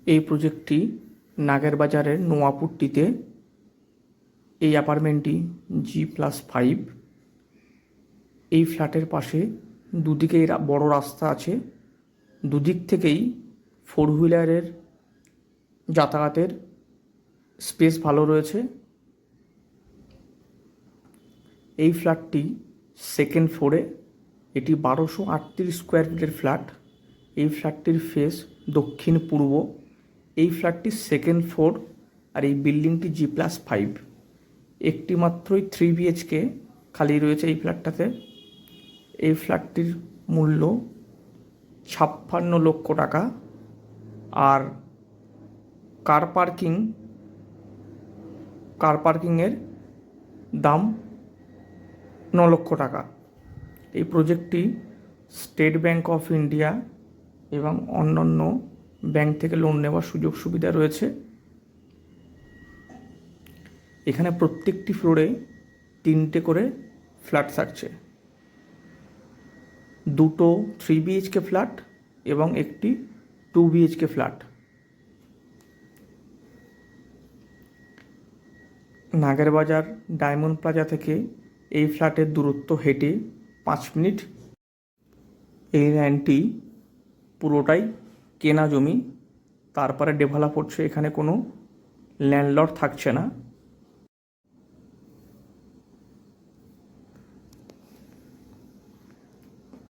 এই প্রজেক্টটি নাগেরবাজারের নোয়াপুরটিতে। এই অ্যাপার্টমেন্টটি G+5। এই ফ্ল্যাটের পাশে দুদিকেই বড় রাস্তা আছে, দুদিক থেকেই 4 হুইলারের যাতায়াতের স্পেস ভালো রয়েছে। এই ফ্ল্যাটটি সেকেন্ড ফ্লোরে, এটি 1238 স্কোয়ার ফিটের ফ্ল্যাট। এই ফ্ল্যাটটির ফেস দক্ষিণ পূর্ব। এই ফ্ল্যাটটি সেকেন্ড ফ্লোর আর এই বিল্ডিংটি G+5। একটি মাত্রই 3 BHK খালি রয়েছে এই ফ্ল্যাটটাতে। এই ফ্ল্যাটটির মূল্য 56 লক্ষ টাকা। আর কার পার্কিংয়ের দাম 9 লক্ষ টাকা। এই প্রজেক্টটি স্টেট ব্যাঙ্ক অফ ইন্ডিয়া এবং অন্যান্য ব্যাঙ্ক থেকে লোন নেওয়ার সুযোগ সুবিধা রয়েছে। এখানে প্রত্যেকটি ফ্লোরে 3টে করে ফ্ল্যাট থাকছে, 2টো 3 BHK ফ্ল্যাট এবং একটি 2 BHK flat. Nagerbazar diamond plaza থেকে এই ফ্ল্যাটের দূরত্ব হেঁটে 5 মিনিট। এই ল্যান্ডটি পুরোটাই কেনা জমি, তারপরে ডেভেলপ হচ্ছে, এখানে কোনো ল্যান্ডলর্ড থাকছে না।